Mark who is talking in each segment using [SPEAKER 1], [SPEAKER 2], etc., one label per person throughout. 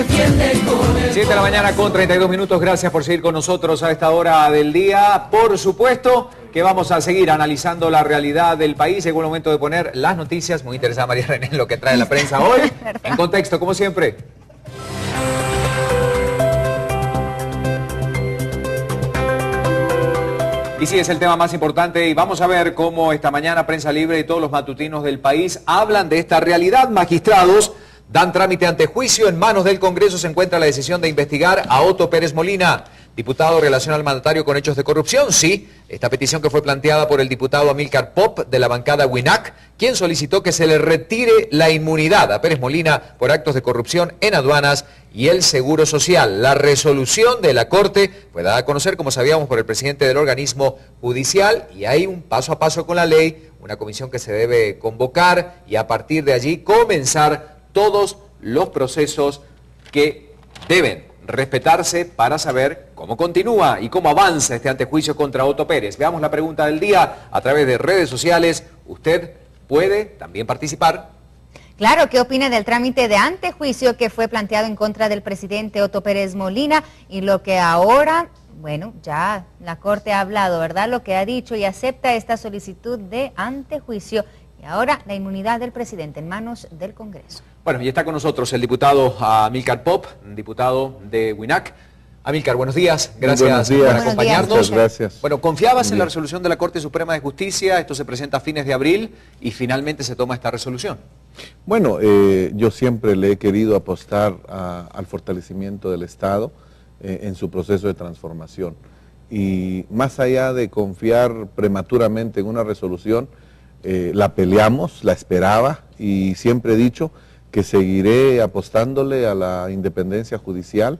[SPEAKER 1] 7 de la mañana con 32 minutos. Gracias por seguir con nosotros a esta hora del día. Por supuesto que vamos a seguir analizando la realidad del país. Llegó el momento de poner las noticias. Muy interesada María René en lo que trae la prensa hoy. En contexto, como siempre. Y sí, es el tema más importante y vamos a ver cómo esta mañana Prensa Libre y todos los matutinos del país hablan de esta realidad. Magistrados dan trámite ante juicio. En manos del Congreso se encuentra la decisión de investigar a Otto Pérez Molina. Diputado relaciona al mandatario con hechos de corrupción. Sí, esta petición que fue planteada por el diputado Amílcar Pop de la bancada WINAC, quien solicitó que se le retire la inmunidad a Pérez Molina por actos de corrupción en aduanas y el Seguro Social. La resolución de la Corte fue dada a conocer, como sabíamos, por el presidente del organismo judicial, y hay un paso a paso con la ley, una comisión que se debe convocar y a partir de allí comenzar todos los procesos que deben respetarse para saber cómo continúa y cómo avanza este antejuicio contra Otto Pérez. Veamos la pregunta del día a través de redes sociales. Usted puede también participar.
[SPEAKER 2] Claro, ¿qué opina del trámite de antejuicio que fue planteado en contra del presidente Otto Pérez Molina y lo que ahora, bueno, ya la Corte ha hablado, ¿verdad? Lo que ha dicho y acepta esta solicitud de antejuicio y ahora la inmunidad del presidente en manos del Congreso. Bueno,
[SPEAKER 1] y está con nosotros el diputado Amílcar Pop, diputado de WINAC. Amílcar, buenos días. Gracias por acompañarnos.
[SPEAKER 3] Muchas gracias.
[SPEAKER 1] Bueno, ¿confiabas en la resolución de la Corte Suprema de Justicia? Esto se presenta a fines de abril y finalmente se toma esta resolución.
[SPEAKER 3] Bueno, yo siempre le he querido apostar al fortalecimiento del Estado en su proceso de transformación. Y más allá de confiar prematuramente en una resolución, la peleamos, la esperaba y siempre he dicho que seguiré apostándole a la independencia judicial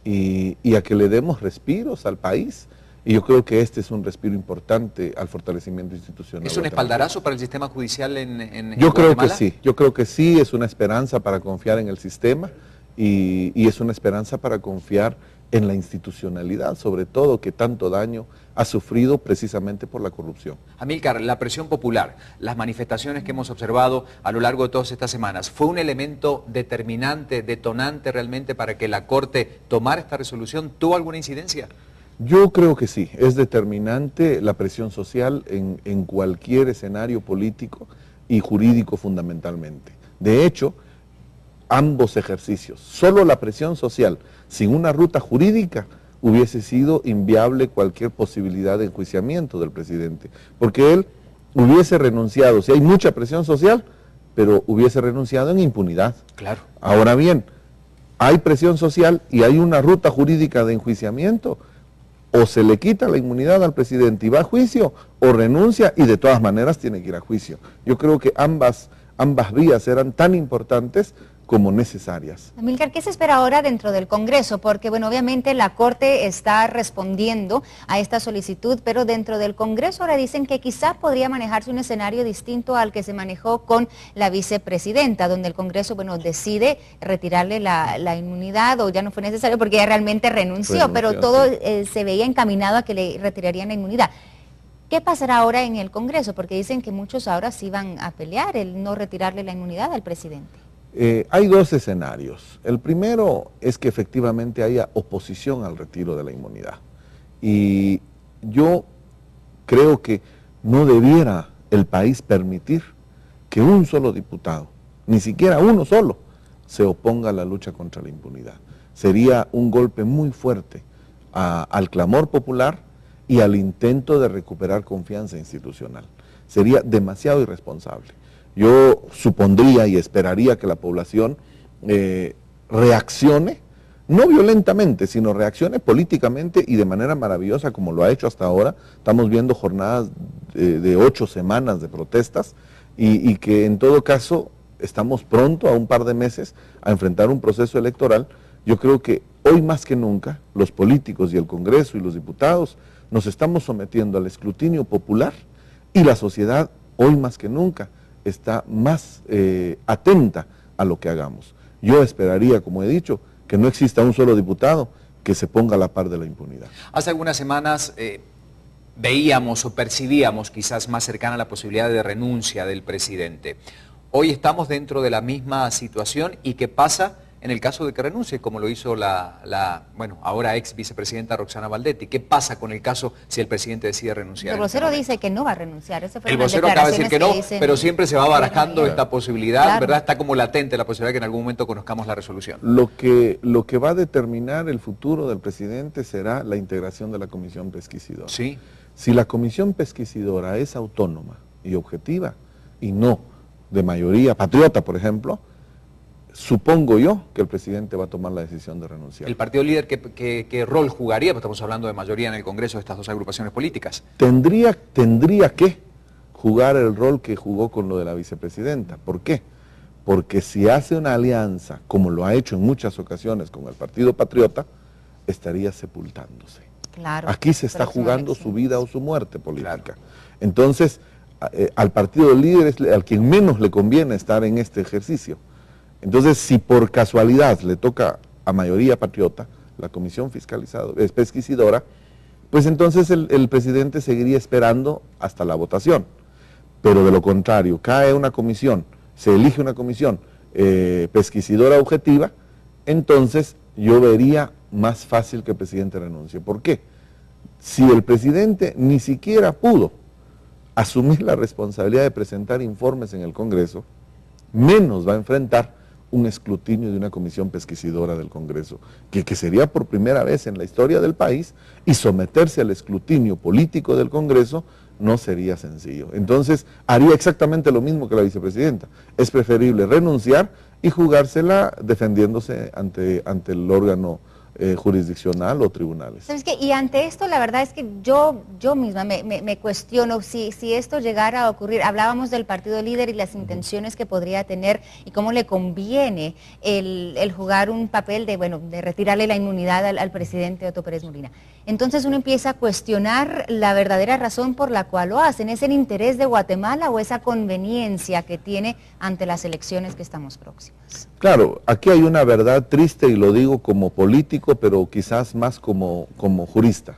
[SPEAKER 3] y a que le demos respiros al país. Y yo creo que este es un respiro importante al fortalecimiento institucional.
[SPEAKER 1] ¿Es un espaldarazo para el sistema judicial en
[SPEAKER 3] Yo creo
[SPEAKER 1] Guatemala?
[SPEAKER 3] que sí, yo creo que sí, es una esperanza para confiar en el sistema y es una esperanza para confiar en la institucionalidad, sobre todo que tanto daño ha sufrido precisamente por la corrupción.
[SPEAKER 1] Amílcar, la presión popular, las manifestaciones que hemos observado a lo largo de todas estas semanas, ¿fue un elemento determinante, detonante realmente para que la Corte tomara esta resolución? ¿Tuvo alguna incidencia?
[SPEAKER 3] Yo creo que sí, es determinante la presión social en cualquier escenario político y jurídico fundamentalmente. De hecho, ambos ejercicios, solo la presión social, sin una ruta jurídica, hubiese sido inviable cualquier posibilidad de enjuiciamiento del presidente, porque él hubiese renunciado, si hay mucha presión social, pero hubiese renunciado en impunidad.
[SPEAKER 1] Claro.
[SPEAKER 3] Ahora bien, hay presión social y hay una ruta jurídica de enjuiciamiento, o se le quita la inmunidad al presidente y va a juicio, o renuncia y de todas maneras tiene que ir a juicio. Yo creo que ambas vías eran tan importantes como necesarias.
[SPEAKER 2] Amílcar, ¿qué se espera ahora dentro del Congreso? Porque, bueno, obviamente la Corte está respondiendo a esta solicitud, pero dentro del Congreso ahora dicen que quizá podría manejarse un escenario distinto al que se manejó con la vicepresidenta, donde el Congreso, bueno, decide retirarle la inmunidad, o ya no fue necesario porque ella realmente renunció, pero todo se veía encaminado a que le retirarían la inmunidad. ¿Qué pasará ahora en el Congreso? Porque dicen que muchos ahora sí van a pelear el no retirarle la inmunidad al presidente.
[SPEAKER 3] Hay dos escenarios. El primero es que efectivamente haya oposición al retiro de la inmunidad. Y yo creo que no debiera el país permitir que un solo diputado, ni siquiera uno solo, se oponga a la lucha contra la impunidad. Sería un golpe muy fuerte al clamor popular y al intento de recuperar confianza institucional. Sería demasiado irresponsable. Yo supondría y esperaría que la población reaccione, no violentamente, sino reaccione políticamente y de manera maravillosa como lo ha hecho hasta ahora. Estamos viendo jornadas de 8 semanas de protestas y que en todo caso estamos pronto, a un par de meses, a enfrentar un proceso electoral. Yo creo que hoy más que nunca los políticos y el Congreso y los diputados nos estamos sometiendo al escrutinio popular y la sociedad hoy más que nunca está más atenta a lo que hagamos. Yo esperaría, como he dicho, que no exista un solo diputado que se ponga a la par de la impunidad.
[SPEAKER 1] Hace algunas semanas veíamos o percibíamos quizás más cercana la posibilidad de renuncia del presidente. Hoy estamos dentro de la misma situación y ¿qué pasa en el caso de que renuncie, como lo hizo bueno, ahora ex vicepresidenta Roxana Valdetti. ¿Qué pasa con el caso si el presidente decide renunciar?
[SPEAKER 2] El vocero dice que no va a renunciar.
[SPEAKER 1] El vocero acaba de decir que no, pero siempre se va barajando esta posibilidad,
[SPEAKER 2] claro,
[SPEAKER 1] ¿verdad? Está como latente la posibilidad de que en algún momento conozcamos la resolución.
[SPEAKER 3] Lo que va a determinar el futuro del presidente será la integración de la comisión pesquisidora.
[SPEAKER 1] Sí.
[SPEAKER 3] Si la comisión pesquisidora es autónoma y objetiva, y no de mayoría patriota, por ejemplo, supongo yo que el presidente va a tomar la decisión de renunciar.
[SPEAKER 1] ¿El partido líder qué rol jugaría? Porque estamos hablando de mayoría en el Congreso de estas dos agrupaciones políticas.
[SPEAKER 3] Tendría que jugar el rol que jugó con lo de la vicepresidenta. ¿Por qué? Porque si hace una alianza, como lo ha hecho en muchas ocasiones con el Partido Patriota, estaría sepultándose.
[SPEAKER 2] Claro,
[SPEAKER 3] aquí se está jugando su vida o su muerte política.
[SPEAKER 1] Claro.
[SPEAKER 3] Entonces, al partido líder es al quien menos le conviene estar en este ejercicio. Entonces, si por casualidad le toca a mayoría patriota, la comisión pesquisidora, pues entonces el presidente seguiría esperando hasta la votación. Pero de lo contrario, cae una comisión, se elige una comisión pesquisidora objetiva, entonces yo vería más fácil que el presidente renuncie. ¿Por qué? Si el presidente ni siquiera pudo asumir la responsabilidad de presentar informes en el Congreso, menos va a enfrentar un escrutinio de una comisión pesquisidora del Congreso, que sería por primera vez en la historia del país, y someterse al escrutinio político del Congreso no sería sencillo. Entonces, haría exactamente lo mismo que la vicepresidenta. Es preferible renunciar y jugársela defendiéndose ante el órgano jurisdiccional o tribunales.
[SPEAKER 2] ¿Sabes qué? Y ante esto, la verdad es que yo misma me cuestiono si esto llegara a ocurrir. Hablábamos del partido líder y las intenciones que podría tener y cómo le conviene el jugar un papel de retirarle la inmunidad al presidente Otto Pérez Molina. Entonces uno empieza a cuestionar la verdadera razón por la cual lo hacen. ¿Es el interés de Guatemala o esa conveniencia que tiene ante las elecciones que estamos próximas?
[SPEAKER 3] Claro, aquí hay una verdad triste y lo digo como político, pero quizás más como jurista.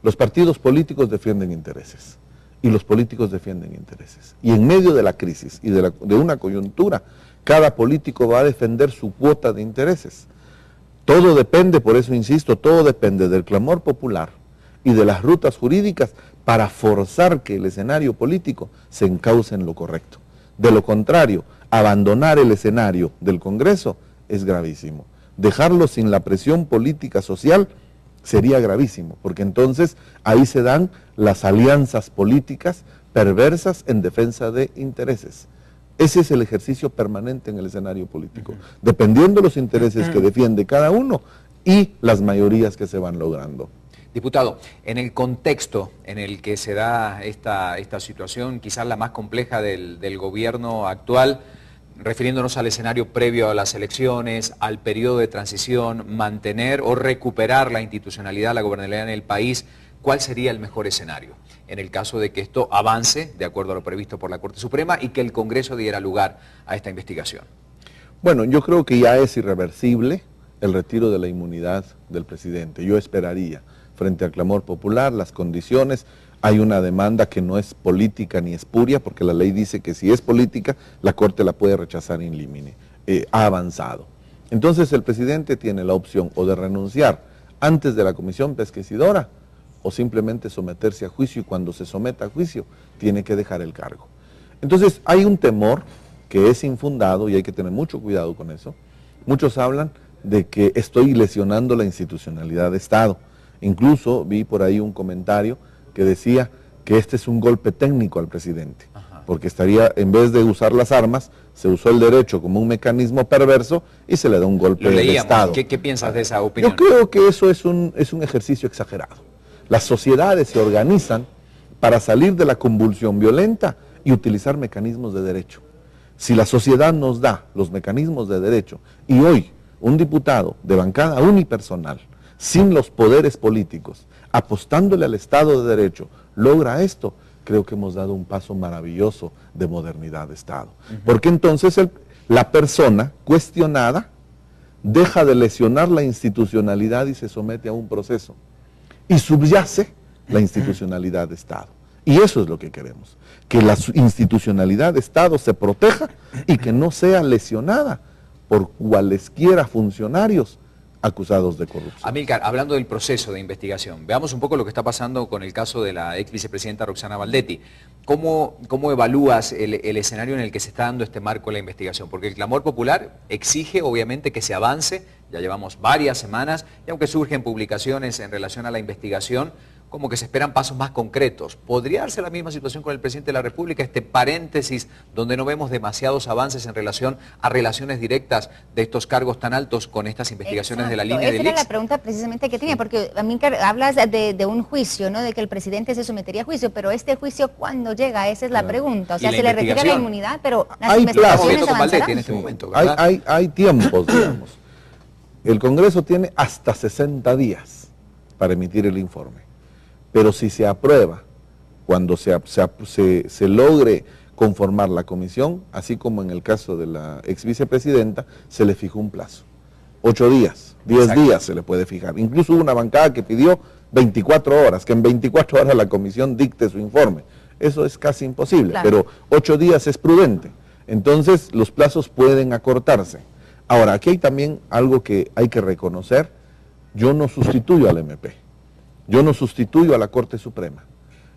[SPEAKER 3] Los partidos políticos defienden intereses y los políticos defienden intereses. Y en medio de la crisis y de una coyuntura, cada político va a defender su cuota de intereses. Todo depende, por eso insisto, todo depende del clamor popular y de las rutas jurídicas para forzar que el escenario político se encauce en lo correcto. De lo contrario, abandonar el escenario del Congreso es gravísimo. Dejarlo sin la presión política social sería gravísimo, porque entonces ahí se dan las alianzas políticas perversas en defensa de intereses. Ese es el ejercicio permanente en el escenario político, dependiendo de los intereses que defiende cada uno y las mayorías que se van logrando.
[SPEAKER 1] Diputado, en el contexto en el que se da esta situación, quizás la más compleja del gobierno actual, refiriéndonos al escenario previo a las elecciones, al periodo de transición, mantener o recuperar la institucionalidad, la gobernabilidad en el país, ¿cuál sería el mejor escenario en el caso de que esto avance de acuerdo a lo previsto por la Corte Suprema y que el Congreso diera lugar a esta investigación?
[SPEAKER 3] Bueno, yo creo que ya es irreversible el retiro de la inmunidad del presidente. Yo esperaría, frente al clamor popular, las condiciones. Hay una demanda que no es política ni espuria, porque la ley dice que si es política, la Corte la puede rechazar in limine. Ha avanzado. Entonces el presidente tiene la opción o de renunciar antes de la comisión pesquisidora o simplemente someterse a juicio, y cuando se someta a juicio tiene que dejar el cargo. Entonces hay un temor que es infundado y hay que tener mucho cuidado con eso. Muchos hablan de que estoy lesionando la institucionalidad de Estado. Incluso vi por ahí un comentario que decía que este es un golpe técnico al presidente, porque estaría, en vez de usar las armas, se usó el derecho como un mecanismo perverso y se le da un golpe de Estado.
[SPEAKER 1] ¿Qué piensas de esa opinión?
[SPEAKER 3] Yo creo que eso es un ejercicio exagerado. Las sociedades se organizan para salir de la convulsión violenta y utilizar mecanismos de derecho. Si la sociedad nos da los mecanismos de derecho y hoy un diputado de bancada unipersonal, sin los poderes políticos, apostándole al Estado de Derecho, logra esto, creo que hemos dado un paso maravilloso de modernidad de Estado. Porque entonces la persona cuestionada deja de lesionar la institucionalidad y se somete a un proceso. Y subyace la institucionalidad de Estado. Y eso es lo que queremos, que la institucionalidad de Estado se proteja y que no sea lesionada por cualesquiera funcionarios acusados de corrupción.
[SPEAKER 1] Amílcar, hablando del proceso de investigación, veamos un poco lo que está pasando con el caso de la ex vicepresidenta Roxana Valdetti. ¿Cómo evalúas el escenario en el que se está dando este marco de la investigación? Porque el clamor popular exige obviamente que se avance, ya llevamos varias semanas, y aunque surgen publicaciones en relación a la investigación, como que se esperan pasos más concretos. ¿Podría darse la misma situación con el presidente de la República, este paréntesis donde no vemos demasiados avances en relación a relaciones directas de estos cargos tan altos con estas investigaciones de la línea del
[SPEAKER 2] Esa era la pregunta precisamente que tenía, porque Amílcar, hablas de un juicio, ¿no? De que el presidente se sometería a juicio, pero este juicio, ¿cuándo llega? Esa es la pregunta. O sea, se le retira la inmunidad, pero las investigaciones avanzarán.
[SPEAKER 1] En este momento, ¿verdad?
[SPEAKER 3] Hay tiempos, digamos. El Congreso tiene hasta 60 días para emitir el informe. Pero si se aprueba, cuando se logre conformar la comisión, así como en el caso de la ex vicepresidenta, se le fijó un plazo. 8 días, 10 días se le puede fijar. Incluso hubo una bancada que pidió 24 horas, que en 24 horas la comisión dicte su informe. Eso es casi imposible, claro, pero 8 días es prudente. Entonces los plazos pueden acortarse. Ahora, aquí hay también algo que hay que reconocer. Yo no sustituyo al MP. Yo no sustituyo a la Corte Suprema.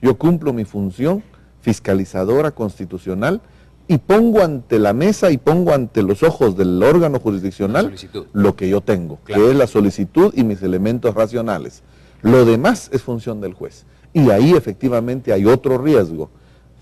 [SPEAKER 3] Yo cumplo mi función fiscalizadora constitucional y pongo ante la mesa y pongo ante los ojos del órgano jurisdiccional lo que yo tengo, claro, que es la solicitud y mis elementos racionales. Lo demás es función del juez. Y ahí efectivamente hay otro riesgo.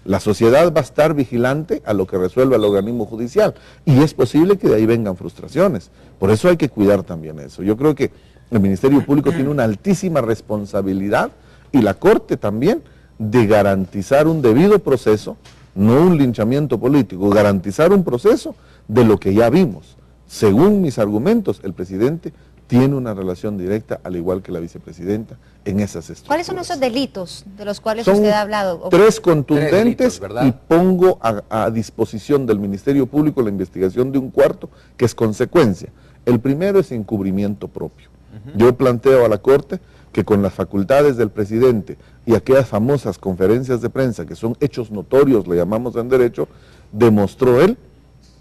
[SPEAKER 3] La sociedad va a estar vigilante a lo que resuelva el organismo judicial y es posible que de ahí vengan frustraciones. Por eso hay que cuidar también eso. Yo creo que el Ministerio Público tiene una altísima responsabilidad y la Corte también de garantizar un debido proceso, no un linchamiento político, garantizar un proceso de lo que ya vimos. Según mis argumentos, el presidente tiene una relación directa, al igual que la vicepresidenta, en esas estructuras.
[SPEAKER 2] ¿Cuáles son esos delitos de los cuales usted ha hablado?
[SPEAKER 3] 3 contundentes, 3 delitos, y pongo a disposición del Ministerio Público la investigación de un cuarto, que es consecuencia. El primero es encubrimiento propio. Yo planteo a la Corte que con las facultades del presidente y aquellas famosas conferencias de prensa, que son hechos notorios, le llamamos en derecho, demostró él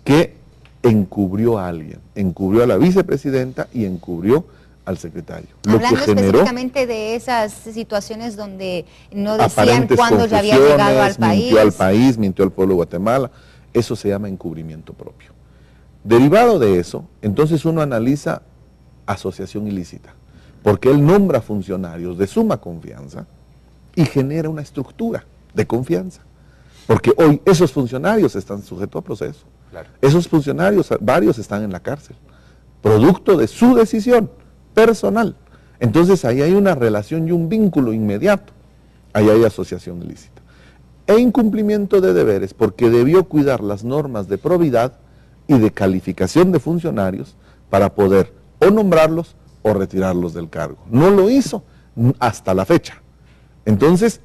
[SPEAKER 3] que encubrió a alguien, encubrió a la vicepresidenta y encubrió al secretario.
[SPEAKER 2] Hablando específicamente de esas situaciones donde no decían cuándo ya había llegado al país.
[SPEAKER 3] Mintió al país, mintió al pueblo de Guatemala, eso se llama encubrimiento propio. Derivado de eso, entonces uno analiza asociación ilícita, porque él nombra funcionarios de suma confianza y genera una estructura de confianza, porque hoy esos funcionarios están sujetos a proceso, claro, esos funcionarios, varios están en la cárcel, producto de su decisión personal. Entonces ahí hay una relación y un vínculo inmediato, ahí hay asociación ilícita. E incumplimiento de deberes, porque debió cuidar las normas de probidad y de calificación de funcionarios para poder o nombrarlos o retirarlos del cargo. No lo hizo hasta la fecha. Entonces,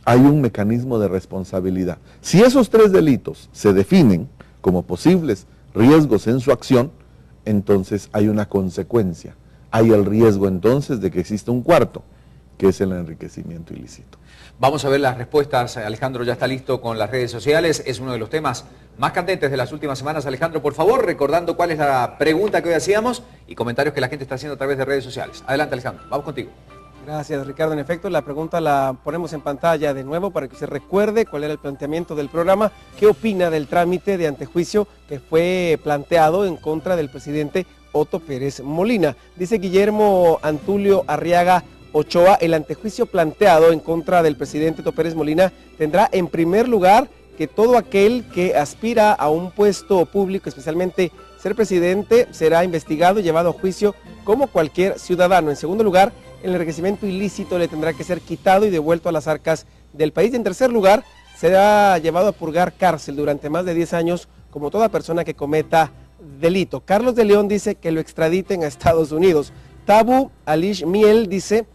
[SPEAKER 3] hay un mecanismo de responsabilidad. Si esos 3 delitos se definen como posibles riesgos en su acción, entonces hay una consecuencia. Hay el riesgo entonces de que exista un cuarto, que es el enriquecimiento ilícito.
[SPEAKER 1] Vamos a ver las respuestas. Alejandro ya está listo con las redes sociales. Es uno de los temas más candentes de las últimas semanas. Alejandro, por favor, recordando cuál es la pregunta que hoy hacíamos y comentarios que la gente está haciendo a través de redes sociales. Adelante, Alejandro. Vamos contigo.
[SPEAKER 4] Gracias, Ricardo. En efecto, la pregunta la ponemos en pantalla de nuevo para que se recuerde cuál era el planteamiento del programa. ¿Qué opina del trámite de antejuicio que fue planteado en contra del presidente Otto Pérez Molina? Dice Guillermo Antulio Arriaga Ochoa: el antejuicio planteado en contra del presidente Otto Pérez Molina tendrá en primer lugar que todo aquel que aspira a un puesto público, especialmente ser presidente, será investigado y llevado a juicio como cualquier ciudadano. En segundo lugar, el enriquecimiento ilícito le tendrá que ser quitado y devuelto a las arcas del país. Y en tercer lugar, será llevado a purgar cárcel durante más de 10 años como toda persona que cometa delito. Carlos de León dice que lo extraditen a Estados Unidos. Tabu Alish Miel dice: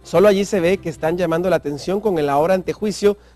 [SPEAKER 4] solo allí se ve que están llamando la atención con el ahora antejuicio